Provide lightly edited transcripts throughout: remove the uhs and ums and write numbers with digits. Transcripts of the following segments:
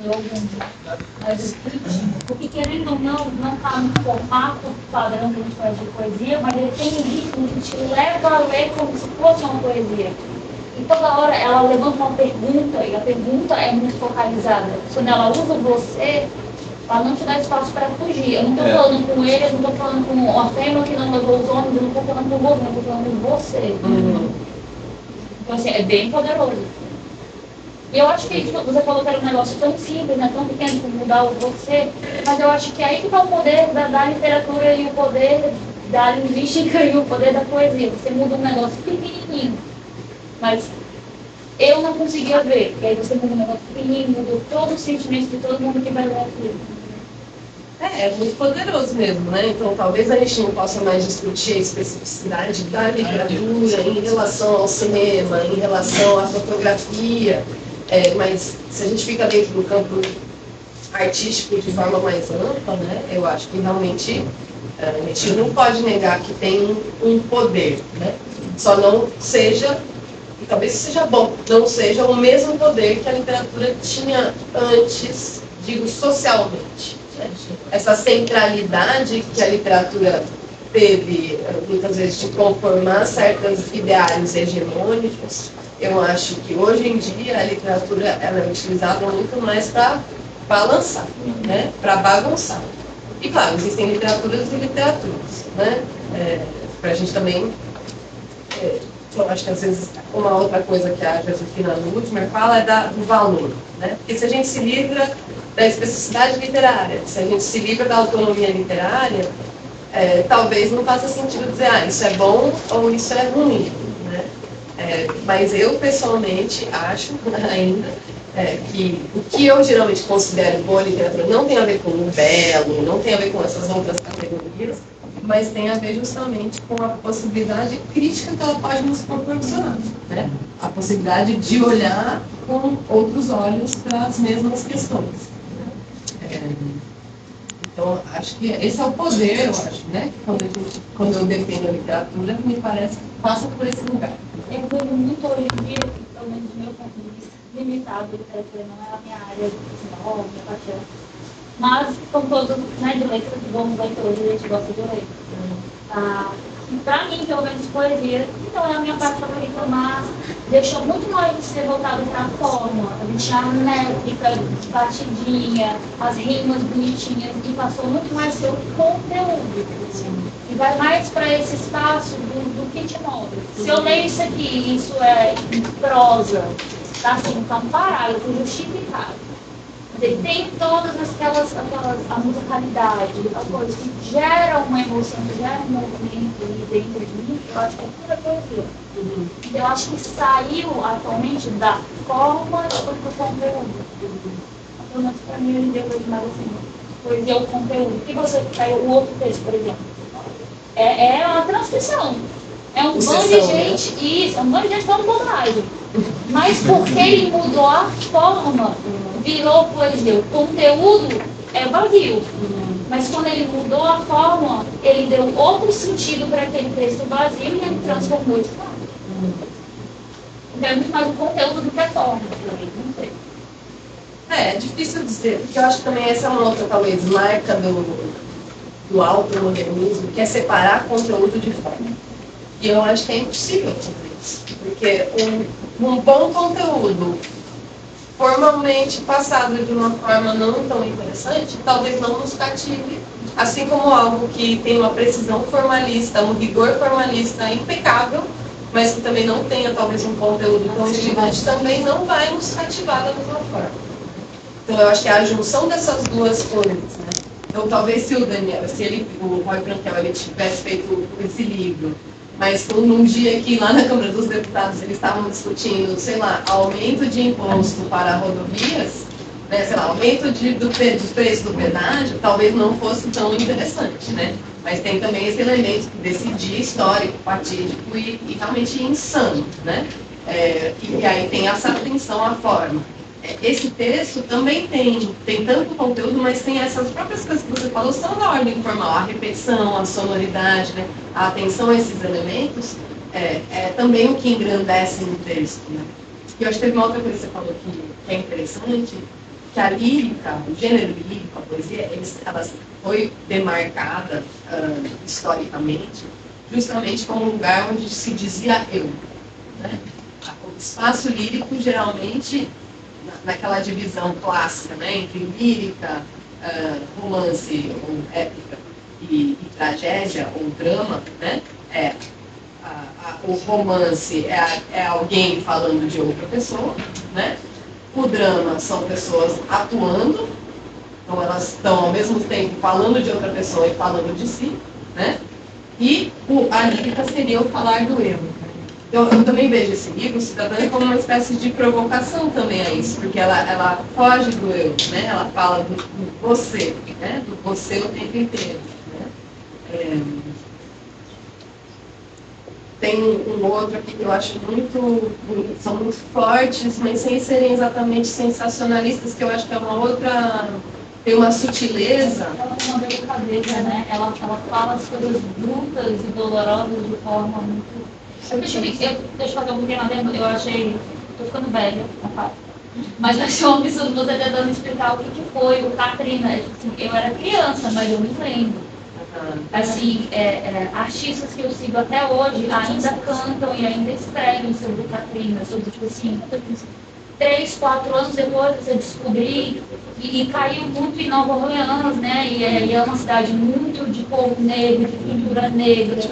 ler algum mais descritivo, porque querendo ou não está no formato padrão que a gente faz de poesia, mas ele tem um ritmo que te leva a ler como se fosse uma poesia. E toda hora ela levanta uma pergunta, e a pergunta é muito focalizada. Quando ela usa você, ela não te dá espaço para fugir. Eu não estou falando com ele, eu não estou falando com o Orfeu que não levou os homens, eu não estou falando com o governo, eu estou falando com você. Então, assim, é bem poderoso. E eu acho que você falou que era um negócio tão simples, né, tão pequeno, como mudar o você, mas eu acho que aí que está o poder da literatura e o poder da linguística e o poder da poesia. Você muda um negócio pequenininho, mas eu não conseguia ver, porque aí você muda um negócio pequenininho, mudou todo o sentimento de todo mundo que vai ler aquilo. É muito poderoso mesmo, né? Então talvez a gente não possa mais discutir a especificidade da literatura em relação ao cinema, em relação à fotografia, mas se a gente fica dentro do campo artístico de forma mais ampla, né? Eu acho que realmente a gente não pode negar que tem um poder, né? Só não seja, e talvez seja bom, não seja o mesmo poder que a literatura tinha antes, digo socialmente. Essa centralidade que a literatura teve, muitas vezes, de conformar certos ideários hegemônicos, eu acho que hoje em dia a literatura ela é utilizada muito mais para balançar, né? Para bagunçar. E claro, existem literaturas e literaturas, né? Para a gente também, eu acho que às vezes uma outra coisa que a Josefina Ludmer fala é do valor, né? Porque se a gente se livra da especificidade literária, se a gente se livra da autonomia literária, talvez não faça sentido dizer, isso é bom ou isso é ruim, né? Mas eu, pessoalmente, acho ainda que o que eu geralmente considero boa literatura não tem a ver com o belo, não tem a ver com essas outras categorias, mas tem a ver justamente com a possibilidade crítica que ela pode nos proporcionar, né? A possibilidade de olhar com outros olhos para as mesmas questões. Então, acho que esse é o poder, eu acho, né? Quando eu defendo a literatura, me parece que passa por esse lugar. Eu vejo muito hoje em dia, pelo menos do meu ponto de vista, limitado, a literatura não é a minha área de minha paixão. Mas, como todos, né, de letras, bons leitores, a gente gosta de ler. Para mim, pelo menos, poesia não é a minha parte favorita, mas deixou muito mais revoltado para a forma, a deixar a métrica, batidinha, as rimas bonitinhas, e passou muito mais seu conteúdo. E vai mais para esse espaço do que te move. Se eu leio isso aqui, isso é em prosa, tá assim, tá um parágrafo justificado. Ele tem todas aquelas a musicalidade, as coisas que geram uma emoção, que geram um movimento ali dentro de mim, eu acho que é pura poesia. Eu acho que saiu atualmente da forma e foi pro conteúdo. Pelo menos para mim, hoje em dia, eu vejo mais assim, poesia é o conteúdo. E você pega o outro texto, por exemplo, é uma transcrição. É um bando de gente, isso, é um bando de gente falando bobagem. Mas porque ele mudou a forma, virou poesia. O conteúdo é vazio. Mas quando ele mudou a forma, ele deu outro sentido para aquele texto vazio e ele transformou isso. Então é muito mais o conteúdo do que a forma. Não sei. É difícil dizer, porque eu acho que também essa é uma outra, talvez, marca do automodernismo, que é separar conteúdo de forma. E eu acho que é impossível fazer isso. Porque um bom conteúdo formalmente passado de uma forma não tão interessante, talvez não nos cative, assim como algo que tem uma precisão formalista, um rigor formalista impecável, mas que também não tenha talvez um conteúdo tão instigante, também não vai nos cativar da mesma forma. Então eu acho que é a junção dessas duas coisas, né? Então talvez se o Roy Branquel ele tivesse feito esse livro, mas num dia que lá na Câmara dos Deputados eles estavam discutindo, sei lá, aumento de imposto para rodovias, né, sei lá, aumento do preço do pedágio, talvez não fosse tão interessante, né? Mas tem também esse elemento desse dia histórico, fatídico e realmente insano, né? E aí tem essa atenção à forma. Esse texto também tem tanto conteúdo, mas tem essas próprias coisas que você falou, são da ordem formal, a repetição, a sonoridade, né? A atenção a esses elementos é também o que engrandece no texto, né? E eu acho que teve uma outra coisa que você falou que é interessante, que a lírica, o gênero lírico, a poesia, ela foi demarcada historicamente justamente como um lugar onde se dizia eu. Né? O espaço lírico, geralmente, naquela divisão clássica, né, entre lírica, romance ou épica e tragédia ou drama, né, o romance é alguém falando de outra pessoa, né? O drama são pessoas atuando, então elas estão ao mesmo tempo falando de outra pessoa e falando de si, né? E a lírica seria o falar do eu. Eu também vejo esse livro, Cidadã, como uma espécie de provocação também a isso, porque ela foge do eu, né? Ela fala do você, né? Do você o tempo inteiro. Né? Tem um outro aqui que eu acho são muito fortes, mas sem serem exatamente sensacionalistas, que eu acho que é uma outra, tem uma sutileza. Ela tem uma delicadeza, né? Ela fala as coisas brutas e dolorosas de forma muito... Deixa eu fazer um pequeno adendo, eu achei... Estou ficando velha, mas eu achei um absurdo você tentando explicar o que foi o Katrina. Assim, eu era criança, mas eu me lembro. Assim, artistas que eu sigo até hoje ainda cantam e ainda escrevem sobre Katrina, sobre, tipo assim, 3, 4 anos depois você descobrir e caiu muito em Nova Orleans, né? E é uma cidade muito de povo negro, de cultura negra.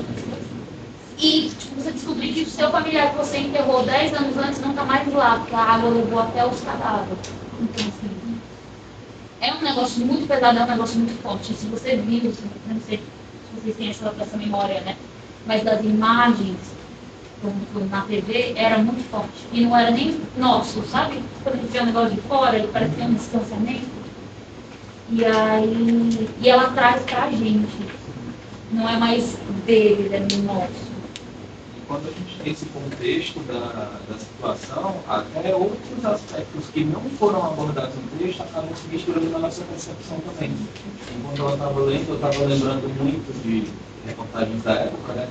E tipo, você descobrir que o seu familiar que você enterrou 10 anos antes não está mais lá, porque a água levou até os cadáveres. Então, assim, é um negócio muito pesado, é um negócio muito forte. Se você viu, não sei se vocês têm essa memória, né? Mas das imagens na TV era muito forte. E não era nem nosso, sabe? Quando a gente vê um negócio de fora, ele parecia um distanciamento. E aí, ela traz pra gente. Não é mais dele, é nosso. Quando a gente tem esse contexto da situação, até outros aspectos que não foram abordados no texto acabam se misturando na nossa percepção também. Quando eu estava lendo, eu estava lembrando muito de reportagens da época, né?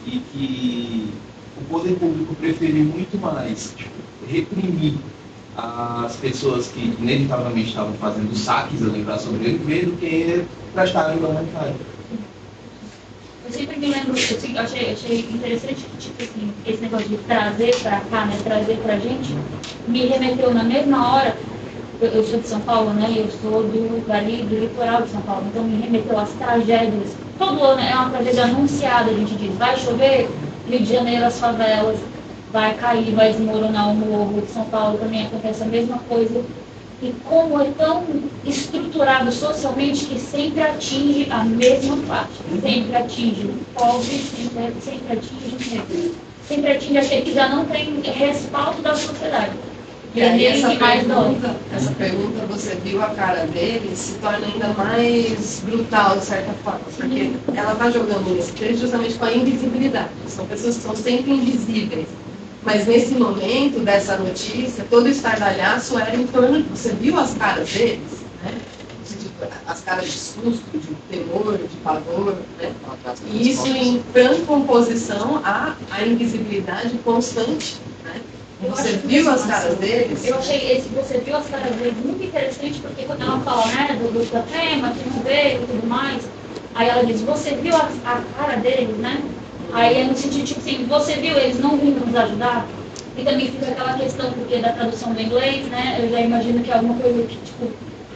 E que o poder público preferiu muito mais reprimir as pessoas que inevitavelmente estavam fazendo saques ali para sobreviver do que prestar ajuda humanitária. Eu sempre me lembro, eu achei interessante, tipo assim, esse negócio de trazer pra cá, né, trazer pra gente, me remeteu na mesma hora, eu sou de São Paulo, né, e eu sou do litoral de São Paulo, então me remeteu às tragédias. Todo ano é uma tragédia anunciada, a gente diz, vai chover, Rio de Janeiro, as favelas, vai cair, vai desmoronar o morro, de São Paulo também acontece a mesma coisa. E como é tão estruturado socialmente que sempre atinge a mesma parte. Sempre atinge o pobre, sempre atinge o negro. Sempre atinge aquele que já não tem respaldo da sociedade. E aí essa pergunta, você viu a cara dele, se torna ainda mais brutal, de certa forma. Porque ela está jogando nesse texto justamente com a invisibilidade. São pessoas que são sempre invisíveis. Mas nesse momento dessa notícia, todo o estardalhaço era em torno de... Você viu as caras deles? Né? As caras de susto, de terror, de pavor. Né? E isso em franca oposição à invisibilidade constante. Né? Você viu as caras deles? Eu achei você viu as caras deles muito interessante, porque quando ela fala, né, da tema, que não veio e tudo mais, aí ela diz, você viu a cara deles, né? Aí é no sentido, tipo assim, você viu, eles não vindo nos ajudar? E também fica aquela questão, porque da tradução do inglês, né, eu já imagino que é alguma coisa que, tipo,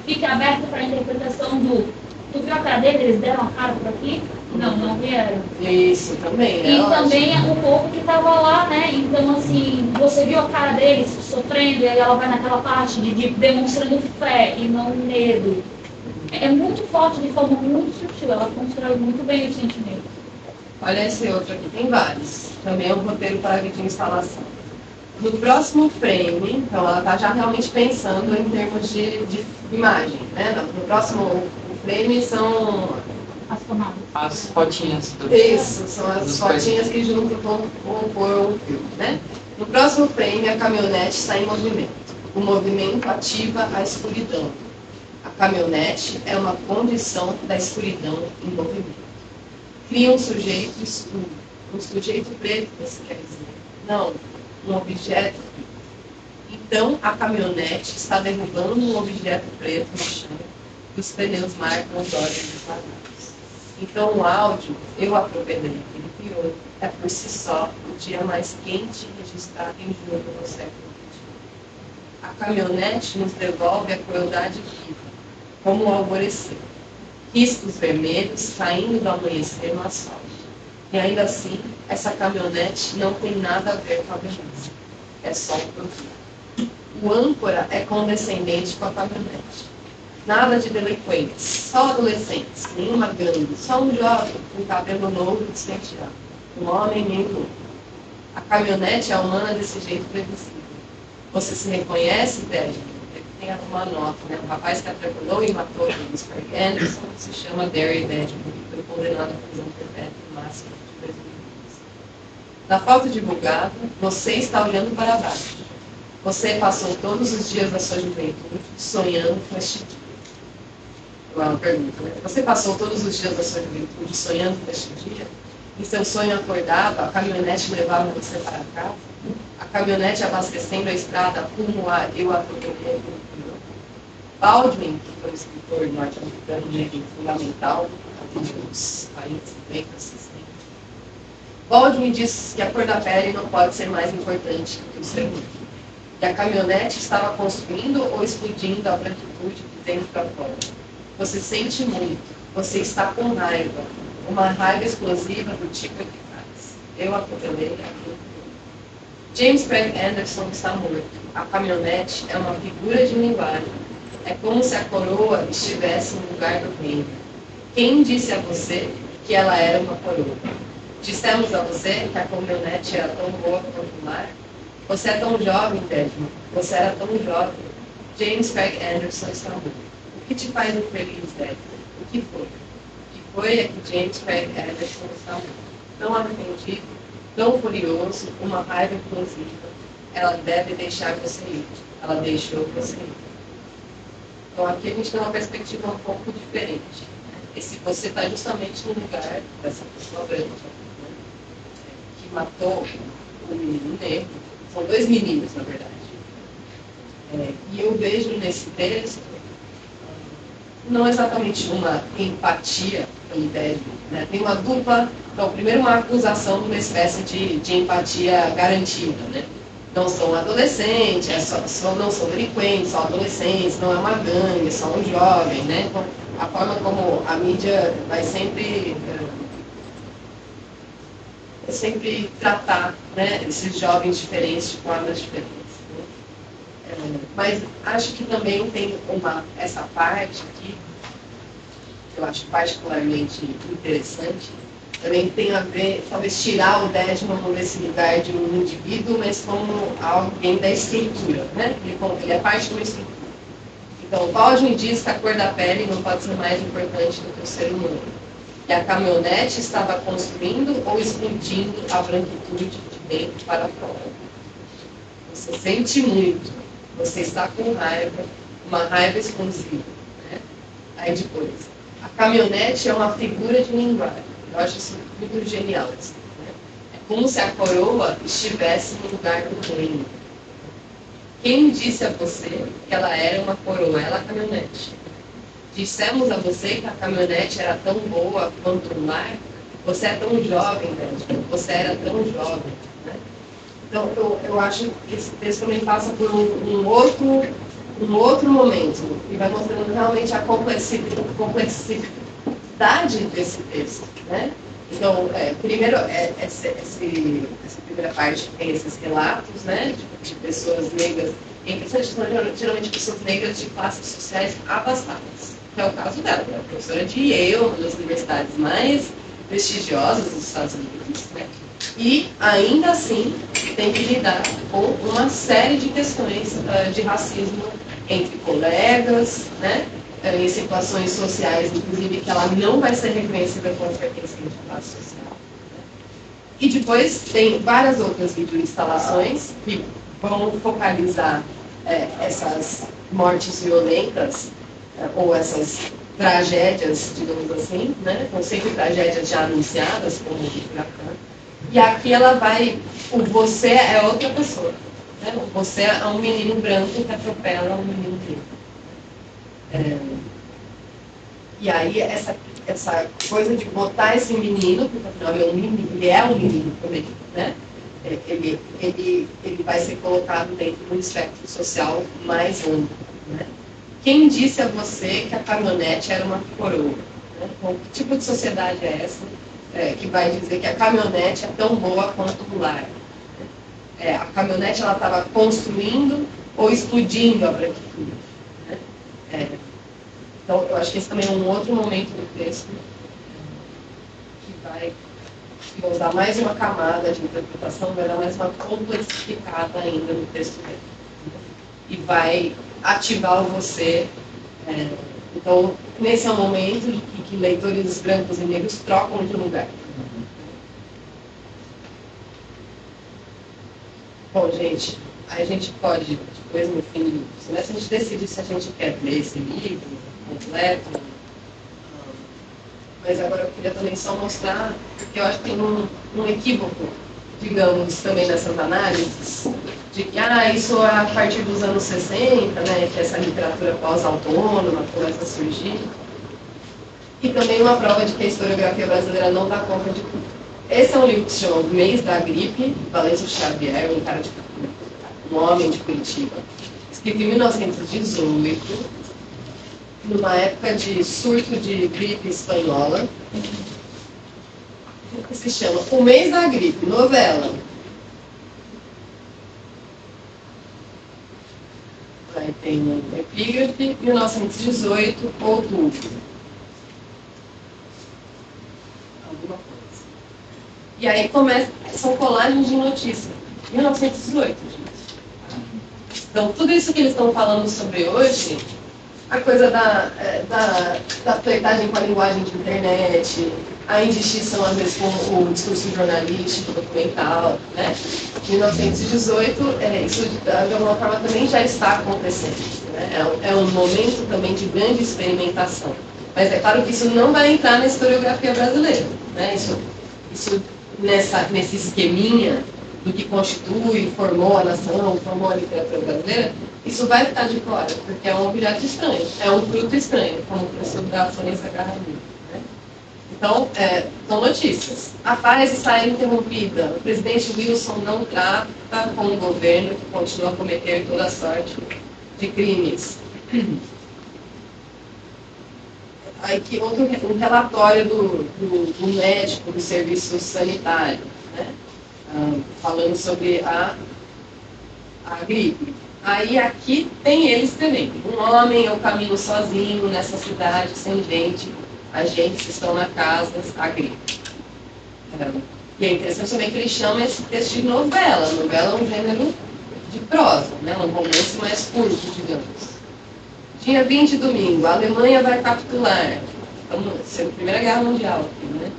fique aberta para a interpretação do, tu viu a cara deles, eles deram a cara por aqui? Não vieram. Isso, também, né? E também é o povo que estava lá, né, então assim, você viu a cara deles sofrendo, e aí ela vai naquela parte de demonstrando fé e não medo. É muito forte, de forma muito sutil, ela constrói muito bem o sentimento. Olha esse outro aqui, tem vários. Também é um roteiro para vídeo instalação. No próximo frame, então ela está já realmente pensando em termos de imagem. Né? No próximo frame são as fotinhas. Isso, são as fotinhas que junto vão compor o filme. Né? No próximo frame, a caminhonete está em movimento. O movimento ativa a escuridão. A caminhonete é uma condição da escuridão em movimento. Cria um sujeito escuro, um sujeito preto, você quer dizer? Não, um objeto. Então, a caminhonete está derrubando um objeto preto no chão e os pneus marcam os olhos dos lados. Então, o áudio, eu atropelei aquele pior, é por si só o dia mais quente registrado em julho no século XXI. A caminhonete nos devolve a crueldade viva, como o alvorecer. Riscos vermelhos saindo do amanhecer no asfalto. E ainda assim, essa caminhonete não tem nada a ver com a beleza. É só um produto. O âncora é condescendente com a caminhonete. Nada de delinquentes, só adolescentes, nenhuma gangue, só um jovem com cabelo novo e despenteado. Um homem meio louco. A caminhonete é humana desse jeito previsível. Você se reconhece, Ted? Tem uma nota, né? O rapaz que atropelou e matou James Craig Anderson se chama Derry Bedford e foi condenado à prisão perpétua máxima de 2015. Na foto divulgada, você está olhando para baixo. Você passou todos os dias da sua juventude sonhando com este dia. Agora uma pergunta, né? Você passou todos os dias da sua juventude sonhando com este dia? Em seu sonho acordava, a caminhonete levava você para casa? A caminhonete abastecendo a estrada rumo a eu atropelei. Baldwin, que foi um escritor norte-americano negro fundamental nos países bem consistentes, Baldwin disse que a cor da pele não pode ser mais importante do que o ser humano. E a caminhonete estava construindo ou explodindo a branquitude de dentro para fora. Você sente muito, você está com raiva, uma raiva explosiva do tipo que faz. Eu atropelei aquilo. James Craig Anderson está morto. A caminhonete é uma figura de linguagem. É como se a coroa estivesse no lugar do reino. Quem disse a você que ela era uma coroa? Dissemos a você que a caminhonete era tão boa quanto o mar? Você é tão jovem, Desmond. Você era tão jovem. James Craig Anderson está morto. O que te faz infeliz, Desmond? O que foi? O que foi é que James Craig Anderson está morto. Tão arrependido, tão furioso, uma raiva explosiva. Ela deve deixar você ir. Ela deixou você ir. Então aqui a gente tem uma perspectiva um pouco diferente. Esse você está justamente no lugar dessa pessoa branca, né, que matou o menino negro. São dois meninos, na verdade. E eu vejo nesse texto não exatamente uma empatia pelo Desmond, né? Tem uma dupla, então, primeiro uma acusação de uma espécie de empatia garantida, né? Não são adolescentes, não são delinquentes, são adolescentes, não é uma gangue, é só um jovem, né? Então, a forma como a mídia vai sempre tratar, né, esses jovens diferentes de formas diferentes. Né? Mas acho que também tem essa parte aqui, que eu acho particularmente interessante, também tem a ver, talvez, tirar o Desmond desse lugar de um indivíduo, mas como alguém da estrutura, né? Ele é parte de uma estrutura. Então, Baldwin diz que a cor da pele não pode ser mais importante do que o ser humano. Que a caminhonete estava construindo ou explodindo a branquitude de dentro para fora. Você sente muito, você está com raiva, uma raiva explosiva. Né? Aí depois, a caminhonete é uma figura de linguagem. Eu acho isso muito genial. Assim, né? É como se a coroa estivesse no lugar do reino. Quem disse a você que ela era uma coroa? Ela é a caminhonete. Dissemos a você que a caminhonete era tão boa quanto o mar? Você é tão jovem, Desmond. Você era tão jovem. Né? Então, eu acho que esse texto também passa por um outro momento e vai mostrando realmente a complexidade desse texto. Né? Então, primeiro, essa primeira parte tem esses relatos, né, de pessoas negras, em que são geralmente pessoas negras de classes sociais abastadas, que é o caso dela, ela é professora de Yale, uma das universidades mais prestigiosas dos Estados Unidos, né, e ainda assim tem que lidar com uma série de questões de racismo entre colegas, né, em situações sociais, inclusive, que ela não vai ser reconhecida como pertencente à classe social. Né? E depois tem várias outras videoinstalações que vão focalizar essas mortes violentas, ou essas tragédias, digamos assim, né? São sempre tragédias já anunciadas, como o furacão. E aqui ela vai, o você é outra pessoa. Né? Você é um menino branco que atropela um menino negro. E aí, essa coisa de botar esse menino, porque afinal ele é um menino também, né? Ele vai ser colocado dentro de um espectro social mais amplo. Né? Quem disse a você que a caminhonete era uma coroa? Né? Então, que tipo de sociedade é essa que vai dizer que a caminhonete é tão boa quanto o lar? A caminhonete estava construindo ou explodindo a branquitude? Né? Então, eu acho que esse também é um outro momento do texto que vai dar mais uma camada de interpretação, vai dar mais uma complexificada ainda no texto dele. E vai ativar você. Então, nesse é o momento em que leitores brancos e negros trocam de lugar. Bom, gente, aí a gente pode, depois no fim do semestre, a gente decidir se a gente quer ler esse livro completo. Mas agora eu queria também só mostrar, porque eu acho que tem um equívoco, digamos, também nessas análises, de que isso é a partir dos anos 60, né, que essa literatura pós-autônoma começa a surgir. E também uma prova de que a historiografia brasileira não dá conta de tudo. Esse é um livro que se chama O Mês da Gripe, Valêncio Xavier, um homem de Curitiba, escrito em 1918, numa época de surto de gripe espanhola, que se chama O Mês da Gripe, novela. Aí tem um epígrafe, 1918, outubro. Alguma coisa. E aí são colagens de notícias. 1918, gente. Então, tudo isso que eles estão falando sobre hoje, a coisa da flertagem com a linguagem de internet, a indistinção, às vezes, com o discurso jornalístico, documental, né? 1918, isso, de alguma forma, também já está acontecendo. Né? É um momento também de grande experimentação. Mas é claro que isso não vai entrar na historiografia brasileira. Né? Isso nesse esqueminha do que constitui, formou a nação, formou a literatura brasileira, isso vai ficar de fora, porque é um objeto estranho, é um fruto estranho, como o professor da Florença Garramin. Né? Então, são notícias. A paz está interrompida. O presidente Wilson não trata com o governo que continua a cometer toda sorte de crimes. Aí que um relatório do médico do serviço sanitário, né? Falando sobre a gripe. Aí aqui tem ele escrevendo: um homem eu caminho sozinho nessa cidade sem gente, agentes estão na casa, a gripe. E é interessante também que ele chama esse texto de novela. Novela é um gênero de prosa, né? Um romance mais curto, digamos. Dia 20, domingo, a Alemanha vai capitular. Estamos sendo a Primeira Guerra Mundial aqui, né?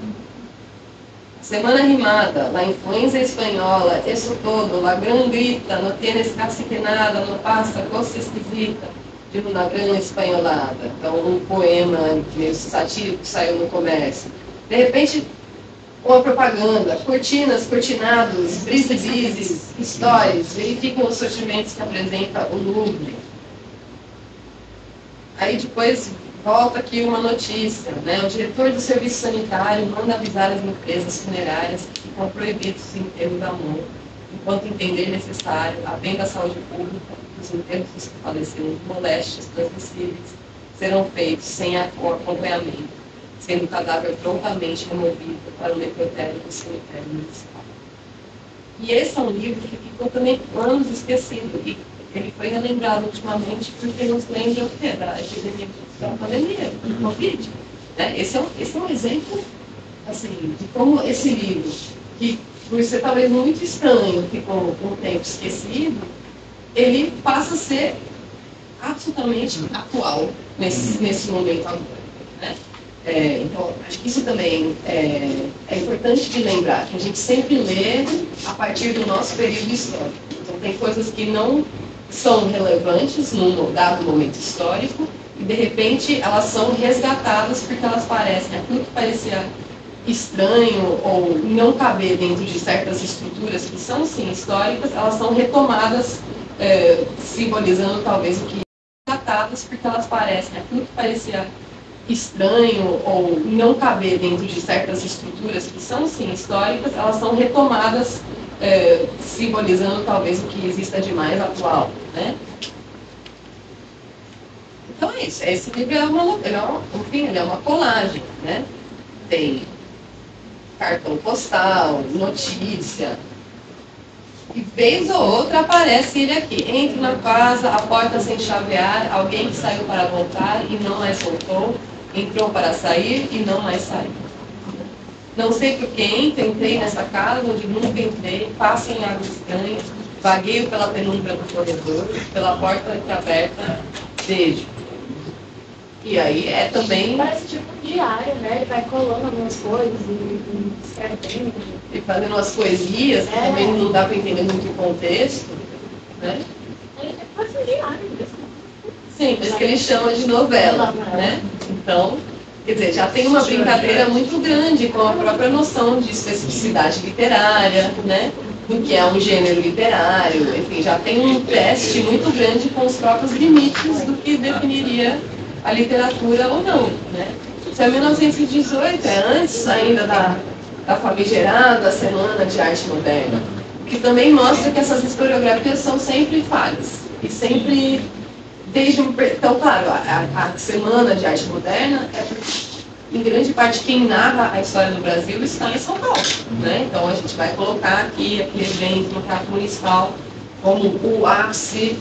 Semana rimada, la influenza espanhola, isso todo, la gran grita, no tienes casi que nada, no passa, coisa esquisita, de uma gran espanholada. Então, um poema meio satírico que saiu no comércio. De repente, uma propaganda, cortinas, cortinados, brise-bises, stories, verificam os sortimentos que apresenta o Louvre. Aí depois volta aqui uma notícia, né? O diretor do serviço sanitário manda avisar as empresas funerárias que ficam proibidos os enterros da mão, enquanto entender necessário, havendo a saúde pública, os enterros dos que faleceram de moléstias transmissíveis serão feitos sem o acompanhamento, sendo o cadáver prontamente removido para o necrotério do cemitério municipal. E esse é um livro que ficou também anos esquecido, e ele foi relembrado ultimamente porque nos lembra o quê? Da epidemia da pandemia, do Covid. Né? Esse é um exemplo assim, de como esse livro, que por ser talvez muito estranho, ficou com o tempo esquecido, ele passa a ser absolutamente atual nesse momento agora. Né? Então, acho que isso também é importante de lembrar, que a gente sempre lê a partir do nosso período histórico. Então, tem coisas que não são relevantes num dado momento histórico e, de repente, elas são resgatadas porque elas parecem, aquilo que parecia estranho ou não caber dentro de certas estruturas que são, sim, históricas, elas são retomadas, simbolizando talvez o que tratadas, porque elas parecem, aquilo que parecia estranho ou não caber dentro de certas estruturas que são, sim, históricas, elas são retomadas, simbolizando talvez o que exista de mais atual, né? Então é isso. Esse livro ele é uma colagem, né? Tem cartão postal, notícia. E vez ou outra aparece ele aqui. Entro na casa, a porta sem chavear, alguém que saiu para voltar e não mais voltou, entrou para sair e não mais saiu. Não sei por que entrei nessa casa onde nunca entrei, passo em água estranha, vagueio pela penumbra do corredor, pela porta entreaberta, vejo. E aí é também... Parece tipo um diário, né? Ele vai colando algumas coisas e escrevendo. E fazendo umas poesias, que também não dá para entender muito o contexto, né? É quase um diário mesmo. Sim, por isso que ele chama de novela, né? Então, quer dizer, já tem uma brincadeira muito grande com a própria noção de especificidade literária, né? Do que é um gênero literário, enfim, já tem um teste muito grande com os próprios limites do que definiria a literatura ou não, né? Isso é 1918, é antes ainda da famigerada Semana de Arte Moderna, que também mostra que essas historiografias são sempre falhas, e sempre, então, claro, a Semana de Arte Moderna é, em grande parte, quem narra a história do Brasil está em São Paulo, né? Então a gente vai colocar aqui aquele evento no Teatro Municipal como o ápice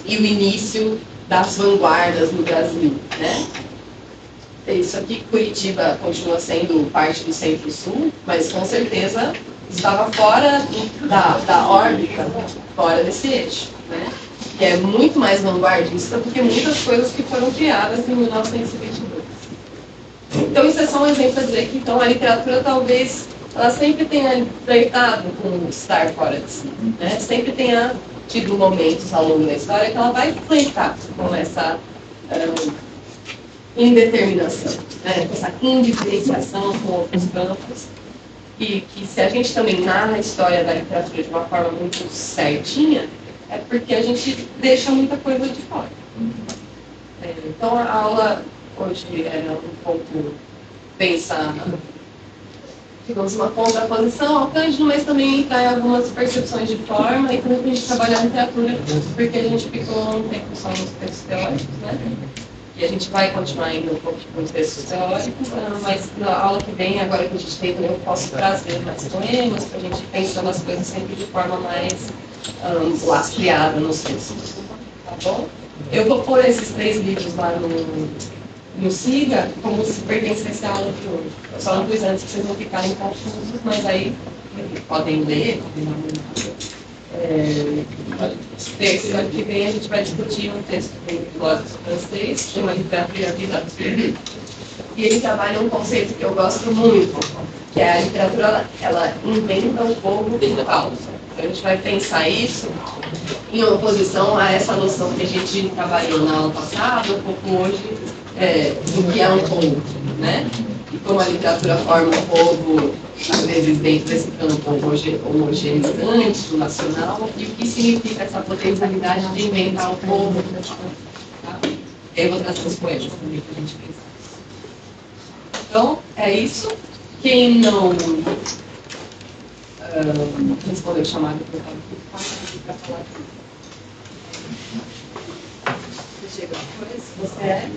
e o início das vanguardas no Brasil, né? Isso aqui, Curitiba continua sendo parte do Centro-Sul, mas com certeza estava fora da órbita, fora desse eixo, né? Que é muito mais vanguardista do que muitas coisas que foram criadas em 1922. Então isso é só um exemplo para dizer que então, a literatura talvez ela sempre tenha flertado com estar fora de si, né? Sempre tenha tido momentos ao longo da história que ela vai flertar com essa indeterminação, né? Com essa indiferenciação com outros campos, e que se a gente também narra a história da literatura de uma forma muito certinha, é porque a gente deixa muita coisa de fora. Então a aula hoje era um pouco pensar, digamos, uma contraposição ao Cândido, mas também entrar em algumas percepções de forma e também a gente trabalhar a literatura, porque a gente ficou um tempo só nos textos teóricos, né? E a gente vai continuar indo um pouco nos textos teóricos, mas na aula que vem, agora que a gente tem, eu posso trazer mais poemas, para a gente pensar nas coisas sempre de forma mais lastreada nos textos. Tá bom? Eu vou pôr esses 3 livros lá no SIGA como se pertencesse à aula de hoje. Eu só não pus antes que vocês não ficarem confusos, mas aí podem ler, podem terça que vem a gente vai discutir um texto do filósofo francês, chama Literatura e a Vida do Filho. E ele trabalha um conceito que eu gosto muito, que é a literatura, ela inventa o povo falso. Então a gente vai pensar isso em oposição a essa noção que a gente trabalhou na aula passada, um pouco hoje, do que é um povo, né? E como a literatura forma um povo, às vezes, dentro desse campo homogeneizante do nacional, e o que significa essa potencialidade de inventar o povo. Tá? E aí eu vou trazer os poemas também para a gente pensar. Então, é isso. Quem não respondeu o chamado que eu estava aqui, passa aqui para falar aqui. Você chegou depois? Você é?